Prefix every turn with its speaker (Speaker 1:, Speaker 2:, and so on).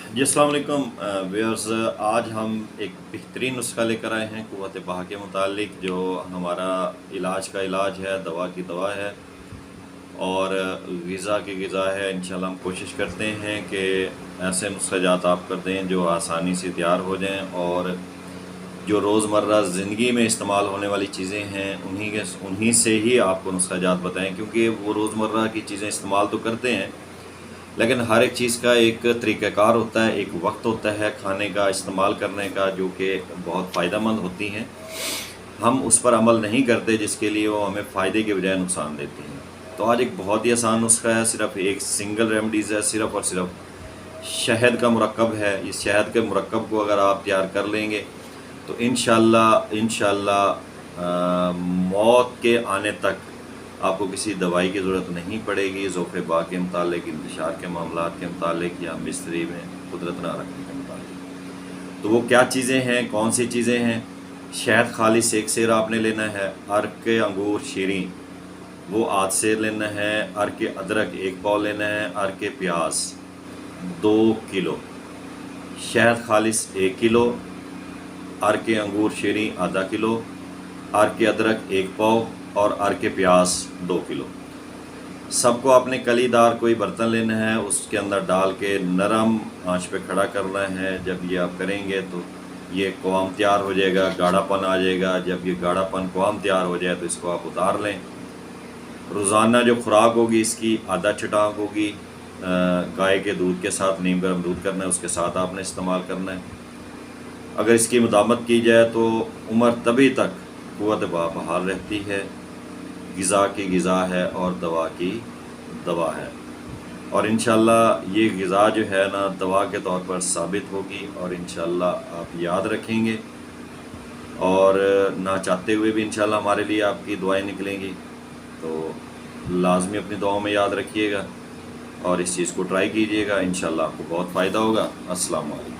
Speaker 1: जी अस्सलाम वालेकुम व्यूअर्स। आज हम एक बेहतरीन नुस्खा लेकर आए हैं क़ुव्वत बहा के मुतालिक, जो हमारा इलाज का इलाज है, दवा की दवा है और ग़िज़ा की ग़िज़ा है। इंशाल्लाह हम कोशिश करते हैं कि ऐसे नुस्ख़ाजात आप कर दें जो आसानी से तैयार हो जाएं और जो रोज़मर्रा ज़िंदगी में इस्तेमाल होने वाली चीज़ें हैं उन्हीं से ही आपको नुस्ख़ाजात बताएं, क्योंकि वो रोज़मर्रा की चीज़ें इस्तेमाल तो करते हैं, लेकिन हर एक चीज़ का एक तरीक़ाकार होता है, एक वक्त होता है खाने का, इस्तेमाल करने का, जो कि बहुत फ़ायदेमंद होती हैं। हम उस पर अमल नहीं करते, जिसके लिए वो हमें फ़ायदे के बजाय नुकसान देती हैं। तो आज एक बहुत ही आसान नुस्खा है, सिर्फ़ एक सिंगल रेमडीज़ है, सिर्फ़ और सिर्फ शहद का मुरक्कब है। इस शहद के मुरक्कब को अगर आप तैयार कर लेंगे तो इंशाअल्लाह मौत के आने तक आपको किसी दवाई की ज़रूरत नहीं पड़ेगी। ज़ोफ़े बा के मुतालिक, इंतशार के मामलात के मुतालिक या मिस्त्री में कुदरत ना रखने के मुतालिक। तो वो क्या चीज़ें हैं, कौन सी चीज़ें हैं? शहद खालिस एक सेर आपने लेना है, अर्क अंगूर शीरी वो आध सेर लेना है, अर्क अदरक 1 पाव लेना है, अर्क प्याज 2 किलो, शहद खालिस 1 किलो, अर्क अंगूर शीरी आधा किलो, अर्क अदरक 1 पाव और अर्क प्याज 2 किलो। सबको आपने कलीदार कोई बर्तन लेना है, उसके अंदर डाल के नरम आंच पे खड़ा करना है। जब ये आप करेंगे तो ये क़वाम तैयार हो जाएगा, गाढ़ापन आ जाएगा। जब ये गाढ़ापन क़वाम तैयार हो जाए तो इसको आप उतार लें। रोज़ाना जो खुराक होगी इसकी आधा छटाक होगी, गाय के दूध के साथ, नीम गर्म दूध करना है, उसके साथ आपने इस्तेमाल करना है। अगर इसकी मुदामत की जाए तो उम्र तभी तक क़ुव्वत बहाल रहती है। ग़िज़ा की ग़िज़ा है और दवा की दवा है, और इंशाअल्लाह ये ग़िज़ा जो है ना दवा के तौर पर साबित होगी, और इंशाअल्लाह आप याद रखेंगे और ना चाहते हुए भी इंशाअल्लाह हमारे लिए आपकी दुआएं निकलेंगी। तो लाज़मी अपनी दुआओं में याद रखिएगा और इस चीज़ को ट्राई कीजिएगा। इंशाअल्लाह आपको बहुत फ़ायदा होगा। अस्सलाम वालेकुम।